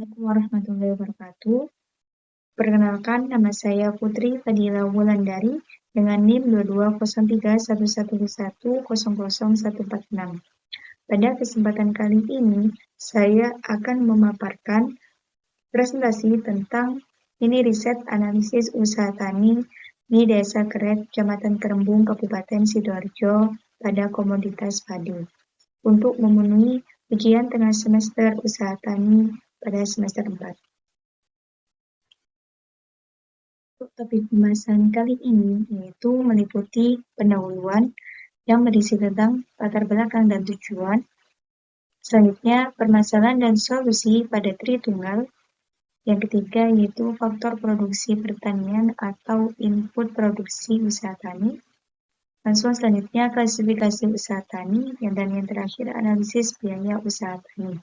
Assalamualaikum warahmatullahi wabarakatuh. Perkenalkan, nama saya Putri Fadila Wulandari dengan NIM 22031111000146. Pada kesempatan kali ini, saya akan memaparkan presentasi tentang mini riset analisis usaha tani di Desa Keret, Kecamatan Kerembung, Kabupaten Sidoarjo pada komoditas padi untuk memenuhi ujian tengah semester usaha tani pada semester 4. Untuk topik pembahasan kali ini yaitu meliputi pendahuluan yang berisi tentang latar belakang dan tujuan. Selanjutnya, permasalahan dan solusi pada Tritunggal. Yang ketiga yaitu faktor produksi pertanian atau input produksi usaha tani. Langsung selanjutnya klasifikasi usaha tani, dan yang terakhir analisis biaya usaha tani.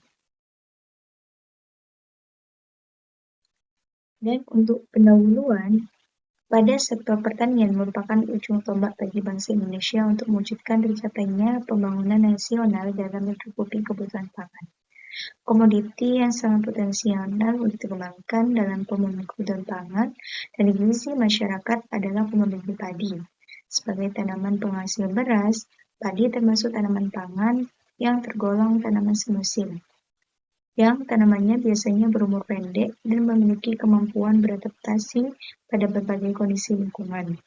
Dan untuk pendahuluan, pada sektor pertanian merupakan ujung tombak bagi bangsa Indonesia untuk mewujudkan tercapainya pembangunan nasional dalam mencukupi kebutuhan pangan. Komoditi yang sangat potensial untuk dikembangkan dalam pemenuhan kebutuhan pangan dan gizi masyarakat adalah komoditi padi. Sebagai tanaman penghasil beras, padi termasuk tanaman pangan yang tergolong tanaman semusim, yang tanamannya biasanya berumur pendek dan memiliki kemampuan beradaptasi pada berbagai kondisi lingkungan.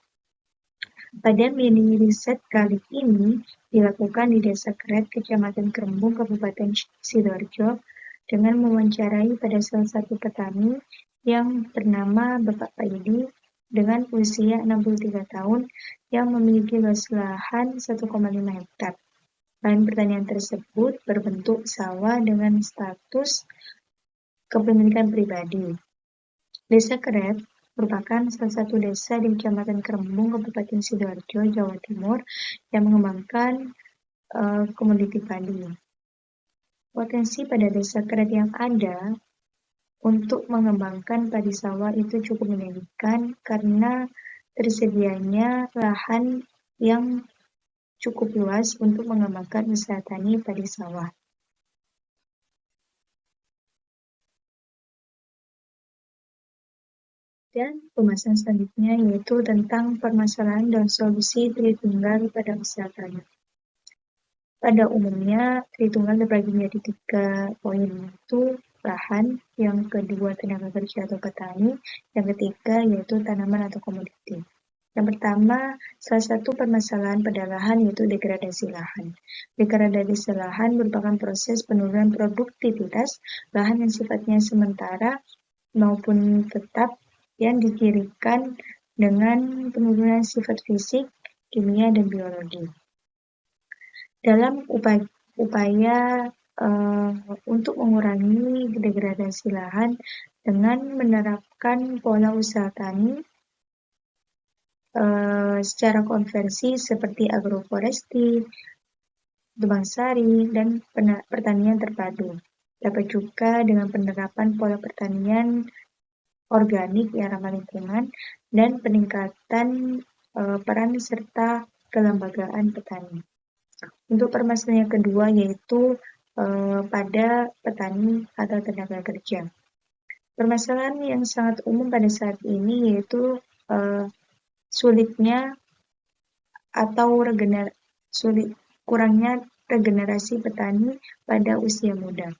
Pada mini riset kali ini dilakukan di Desa Keret, Kecamatan Kerembung, Kabupaten Sidoarjo, dengan mewawancarai pada salah satu petani yang bernama Bapak Paidi dengan usia 63 tahun yang memiliki luas lahan 1,5 hektar. Lahan pertanian tersebut berbentuk sawah dengan status kepemilikan pribadi. Desa Keret merupakan salah satu desa di Kecamatan Kerembung, Kabupaten Sidoarjo, Jawa Timur yang mengembangkan komoditi padi. Potensi pada Desa Keret yang ada untuk mengembangkan padi sawah itu cukup menyedihkan karena tersedianya lahan yang cukup luas untuk mengembangkan usaha tani padi sawah. Dan pembahasan selanjutnya yaitu tentang permasalahan dan solusi Tritunggal pada usaha tani. Pada umumnya, Tritunggal terbagi menjadi 3 poin, yaitu lahan, yang kedua tenaga kerja atau petani, yang ketiga yaitu tanaman atau komoditi. Yang pertama, salah satu permasalahan pada lahan yaitu degradasi lahan. Degradasi lahan merupakan proses penurunan produktivitas lahan yang sifatnya sementara maupun tetap yang dicirikan dengan penurunan sifat fisik, kimia, dan biologi. Dalam upaya untuk mengurangi degradasi lahan dengan menerapkan pola usaha tani secara konversi seperti agroforestry, tebang sari, dan pertanian terpadu. Dapat juga dengan penerapan pola pertanian organik yang ramah lingkungan dan peningkatan peran serta kelembagaan petani. Untuk permasalahan yang kedua yaitu pada petani atau tenaga kerja. Permasalahan yang sangat umum pada saat ini yaitu kurangnya regenerasi petani pada usia muda.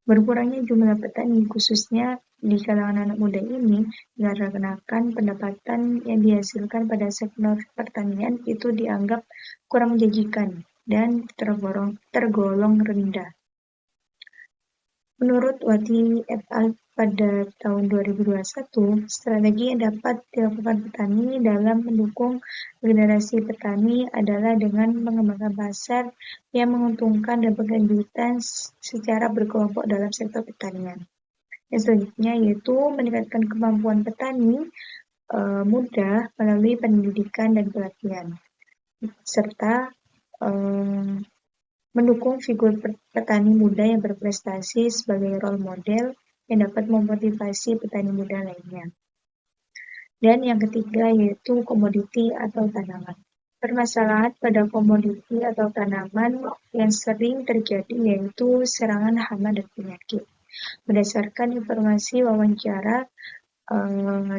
Berkurangnya jumlah petani khususnya di kalangan anak muda ini dikarenakan pendapatan yang dihasilkan pada sektor pertanian itu dianggap kurang menjanjikan dan tergolong rendah. Menurut Wati et al. Pada tahun 2021, strategi yang dapat dilakukan petani dalam mendukung regenerasi petani adalah dengan mengembangkan pasar yang menguntungkan dan berkelanjutan secara berkelompok dalam sektor pertanian. Yang selanjutnya yaitu meningkatkan kemampuan petani muda melalui pendidikan dan pelatihan, serta mendukung figur petani muda yang berprestasi sebagai role model yang dapat memotivasi petani muda lainnya. Dan yang ketiga yaitu komoditi atau tanaman. Permasalahan pada komoditi atau tanaman yang sering terjadi yaitu serangan hama dan penyakit. berdasarkan informasi wawancara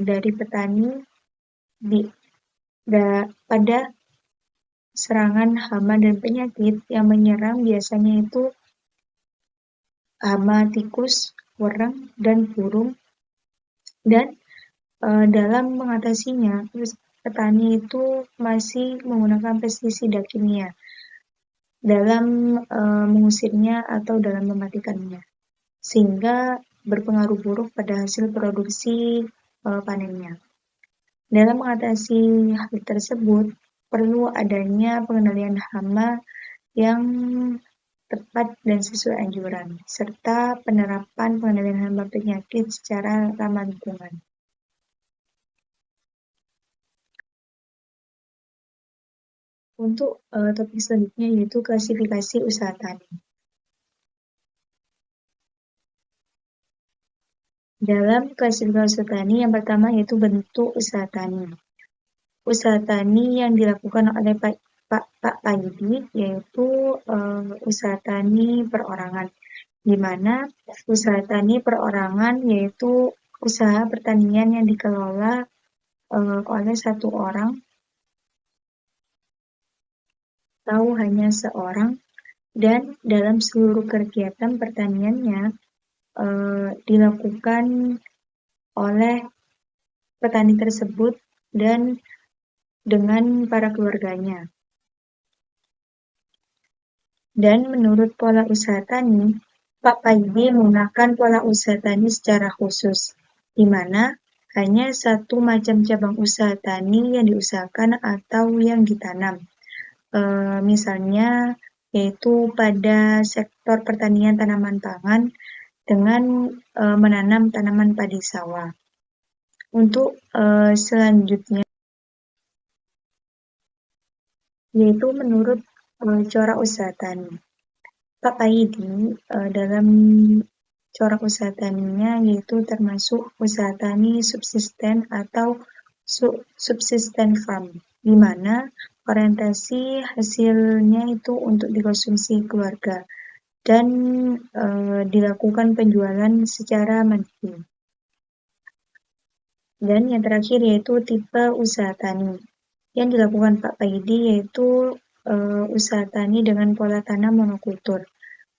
dari petani pada serangan hama dan penyakit yang menyerang biasanya itu hama tikus, wereng, dan burung. Dan dalam mengatasinya, petani itu masih menggunakan pestisida kimia dalam mengusirnya atau dalam mematikannya, sehingga berpengaruh buruk pada hasil produksi panennya. Dalam mengatasi hal tersebut, perlu adanya pengendalian hama yang tepat dan sesuai anjuran, serta penerapan pengendalian hama penyakit secara ramah lingkungan. Untuk topik selanjutnya yaitu klasifikasi usaha tani. Dalam klasifikasi usaha tani, yang pertama yaitu bentuk usaha tani. Usaha tani yang dilakukan oleh Pak Paidi yaitu usaha tani perorangan, di mana usaha tani perorangan yaitu usaha pertanian yang dikelola oleh satu orang atau hanya seorang, dan dalam seluruh kegiatan pertaniannya dilakukan oleh petani tersebut dan dengan para keluarganya. Dan menurut pola usaha tani, Pak Paidi menggunakan pola usaha tani secara khusus, di mana hanya satu macam cabang usaha tani yang diusahakan atau yang ditanam. Misalnya, yaitu pada sektor pertanian tanaman pangan dengan menanam tanaman padi sawah. Untuk selanjutnya, yaitu menurut corak usaha tani. Pak Paidi dalam corak usaha taninya yaitu termasuk usaha tani subsisten atau subsisten farm, di mana orientasi hasilnya itu untuk dikonsumsi keluarga dan dilakukan penjualan secara mandiri. Dan yang terakhir yaitu tipe usaha tani yang dilakukan Pak Paidi yaitu usaha tani dengan pola tanam monokultur.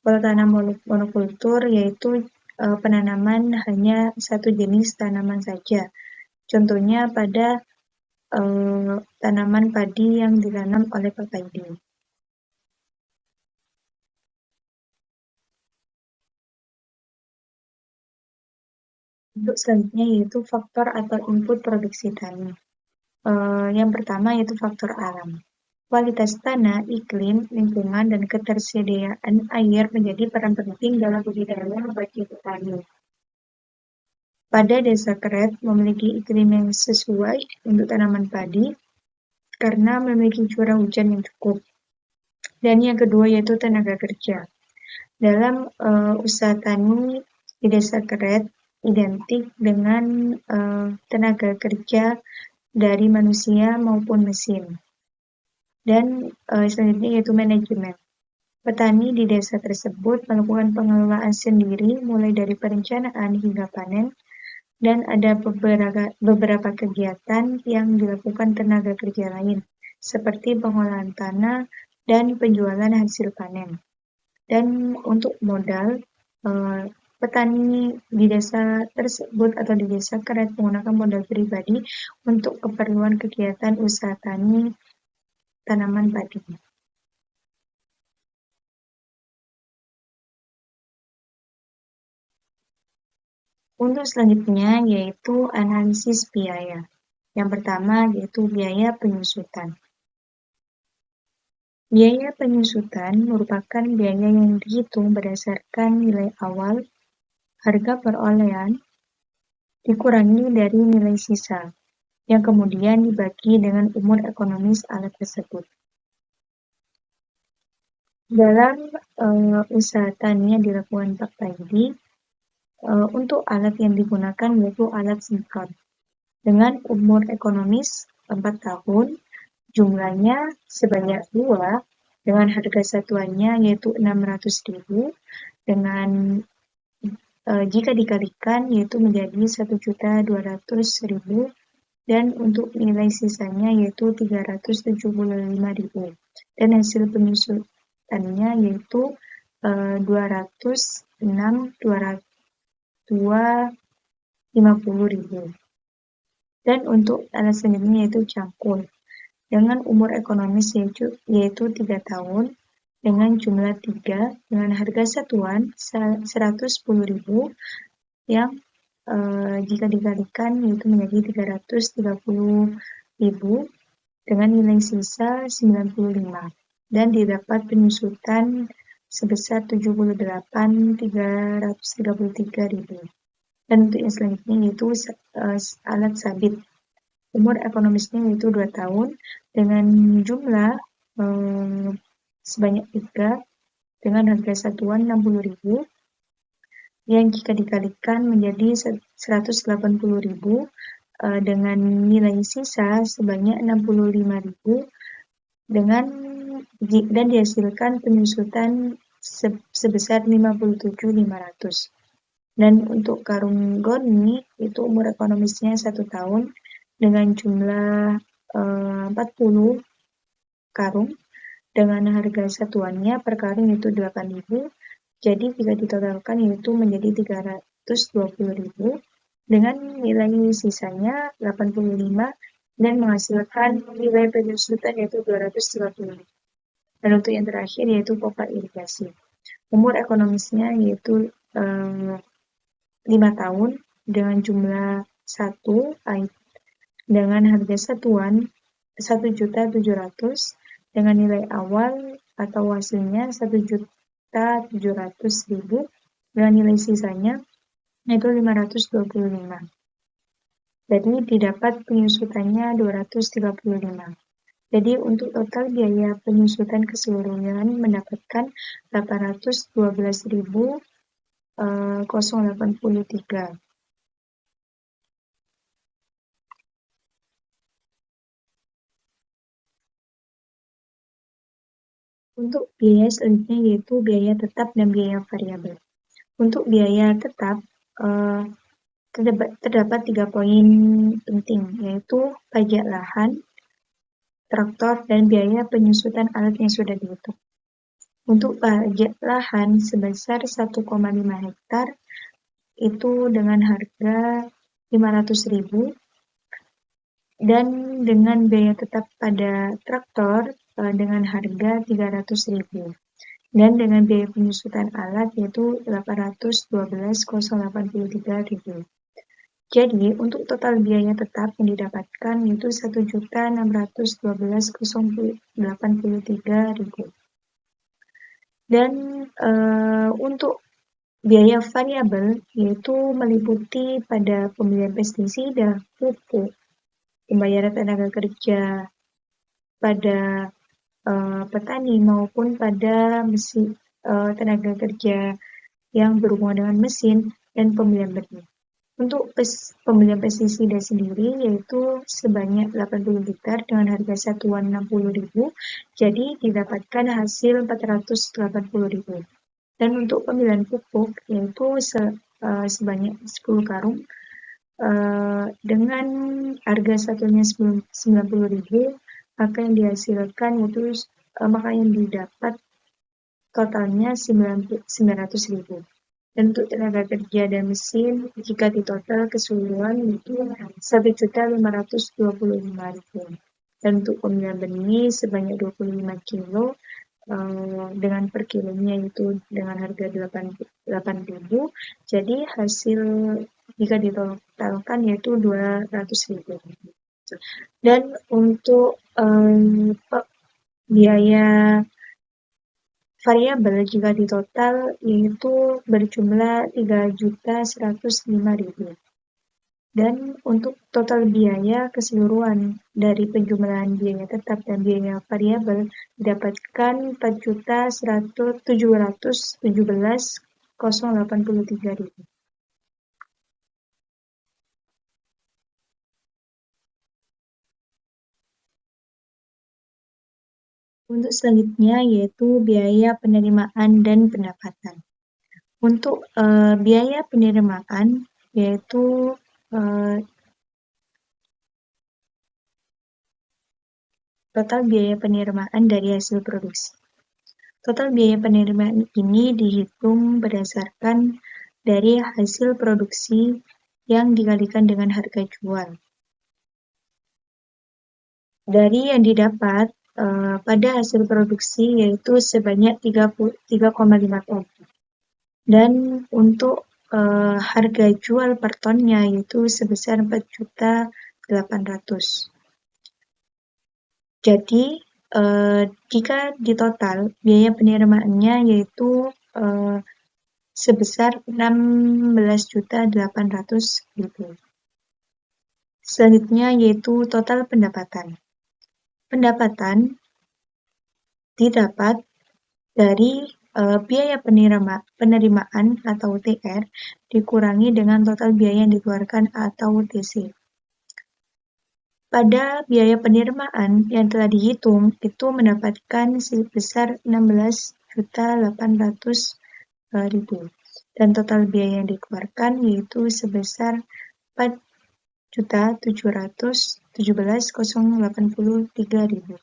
Pola tanam monokultur yaitu penanaman hanya satu jenis tanaman saja. Contohnya pada tanaman padi yang ditanam oleh Pak Paidi. Untuk selanjutnya yaitu faktor atau input produksi tani. Yang pertama yaitu faktor alam. Kualitas tanah, iklim, lingkungan, dan ketersediaan air menjadi peran penting dalam budidaya bagi petani. Pada Desa Keret memiliki iklim yang sesuai untuk tanaman padi karena memiliki curah hujan yang cukup. Dan yang kedua yaitu tenaga kerja. Dalam usaha tani di Desa Keret identik dengan tenaga kerja dari manusia maupun mesin. Dan selanjutnya yaitu manajemen. Petani di desa tersebut melakukan pengelolaan sendiri mulai dari perencanaan hingga panen, dan ada beberapa kegiatan yang dilakukan tenaga kerja lain, seperti pengolahan tanah dan penjualan hasil panen. Dan untuk modal, petani di desa tersebut atau di Desa Keret menggunakan modal pribadi untuk keperluan kegiatan usaha tani tanaman padi. Untuk selanjutnya yaitu analisis biaya. Yang pertama yaitu biaya penyusutan. Biaya penyusutan merupakan biaya yang dihitung berdasarkan nilai awal harga perolehan dikurangi dari nilai sisa, yang kemudian dibagi dengan umur ekonomis alat tersebut. Dalam usaha tani yang dilakukan Pak Paidi, untuk alat yang digunakan yaitu alat semprot dengan umur ekonomis 4 tahun, jumlahnya sebanyak 2, dengan harga satuannya yaitu 600.000, dengan jika dikalikan yaitu menjadi 1.200.000 dan untuk nilai sisanya yaitu 375.000 dan hasil penyusutannya yaitu 206.250.000. Dan untuk alat selanjutnya yaitu cangkul dengan umur ekonomis yaitu 3 tahun dengan jumlah 3 dengan harga satuan 110.000 yang jika dikalikan yaitu menjadi 330.000 dengan nilai sisa 95 dan didapat penyusutan sebesar 78.333.000. Dan untuk yang selanjutnya yaitu alat sabit. Umur ekonomisnya yaitu 2 tahun dengan jumlah sebanyak 3 dengan harga satuan 60.000 yang jika dikalikan menjadi 180.000 dengan nilai sisa sebanyak 65.000 dan dihasilkan penyusutan sebesar 57.500. Dan untuk karung goni itu umur ekonomisnya 1 tahun dengan jumlah 40 karung dengan harga satuannya per karung itu 8.000. Jadi jika ditotalkan yaitu menjadi 320.000 dengan nilai sisanya 85 dan menghasilkan nilai penyusutan yaitu 230. Dan untuk yang terakhir yaitu pompa irigasi. Umur ekonomisnya yaitu 5 tahun dengan jumlah 1 dengan harga satuan 1.700.000 dengan nilai awal atau hasilnya 1.700.000 dengan nilai sisanya yaitu 525. Jadi didapat penyusutannya 235. Jadi untuk total biaya penyusutan keseluruhan mendapatkan 812.083. Untuk biaya selanjutnya yaitu biaya tetap dan biaya variabel. Untuk biaya tetap terdapat 3 poin penting yaitu pajak lahan, traktor, dan biaya penyusutan alat yang sudah dihitung. Untuk pajak lahan sebesar 1,5 hektar itu dengan harga 500.000 dan dengan biaya tetap pada traktor dengan harga 300.000 dan dengan biaya penyusutan alat yaitu 812.083.000. Jadi untuk total biaya tetap yang didapatkan yaitu 1.612.083.000. Dan untuk biaya variabel yaitu meliputi pada pembelian pestisida, pupuk, pembayaran tenaga kerja pada petani maupun pada mesin tenaga kerja yang berhubungan dengan mesin dan pembelian benih. Untuk pembelian pestisida sendiri yaitu sebanyak 80 liter dengan harga satuan 60.000, jadi didapatkan hasil 480.000. Dan untuk pembelian pupuk yaitu sebanyak 10 karung dengan harga satunya 90.000, maka yang dihasilkan yaitu maka yang didapat totalnya 900.000. Dan untuk tenaga kerja dan mesin jika ditotal keseluruhan itu 1.525.000. Dan untuk pembelian benih sebanyak 25 kilo dengan per kilonya itu dengan harga 8.000. Jadi hasil jika ditotalkan yaitu 200.000. Dan untuk biaya variabel jika ditotal yaitu berjumlah 3.105.000. Dan untuk total biaya keseluruhan dari penjumlahan biaya tetap dan biaya variabel didapatkan 4.717.083.000. Untuk selanjutnya yaitu biaya penerimaan dan pendapatan. Untuk biaya penerimaan yaitu total biaya penerimaan dari hasil produksi. Total biaya penerimaan ini dihitung berdasarkan dari hasil produksi yang dikalikan dengan harga jual. Dari yang didapat pada hasil produksi yaitu sebanyak 3,5 ton. Dan untuk harga jual per tonnya yaitu sebesar 4.800.000. Jadi jika ditotal biaya penerimaannya yaitu sebesar 16.800.000. Selanjutnya yaitu total pendapatan. Pendapatan didapat dari biaya penerimaan atau TR dikurangi dengan total biaya yang dikeluarkan atau TC. Pada biaya penerimaan yang telah dihitung itu mendapatkan sebesar 16.800.000 dan total biaya yang dikeluarkan yaitu sebesar 4.717.083.000.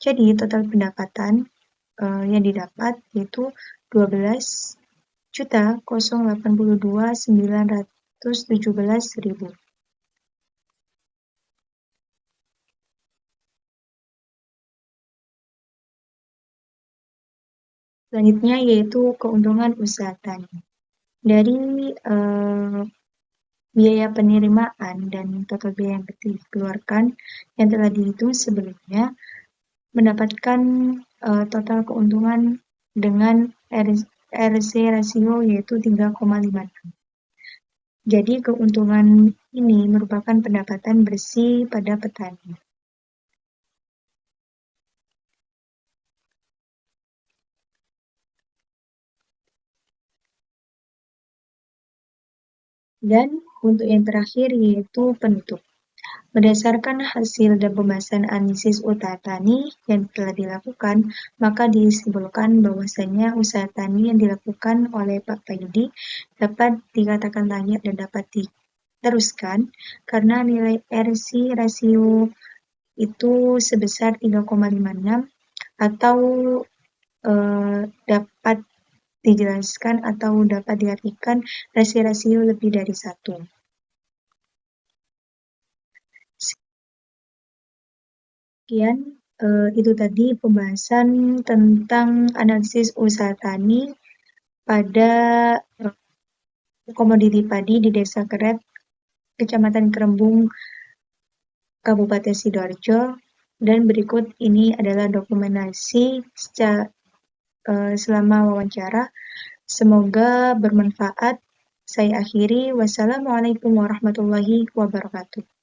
Jadi total pendapatan yang didapat yaitu 12.082.917.000. Selanjutnya yaitu keuntungan usaha tani. Dari biaya penerimaan dan total biaya yang dikeluarkan yang telah dihitung sebelumnya mendapatkan total keuntungan dengan RC rasio yaitu 3,56. Jadi keuntungan ini merupakan pendapatan bersih pada petani. Dan untuk yang terakhir yaitu penutup. Berdasarkan hasil dan pembahasan analisis usaha tani yang telah dilakukan, maka disimpulkan bahwasanya usaha tani yang dilakukan oleh Pak Payudi dapat dikatakan layak dan dapat diteruskan karena nilai RC rasio itu sebesar 3,56 atau dapat dijelaskan atau dapat diartikan rasio lebih dari 1. Sekian itu tadi pembahasan tentang analisis usaha tani pada komoditi padi di Desa Keret, Kecamatan Kerembung, Kabupaten Sidoarjo. Dan berikut ini adalah dokumentasi selama wawancara. Semoga bermanfaat. Saya akhiri. Wassalamualaikum warahmatullahi wabarakatuh.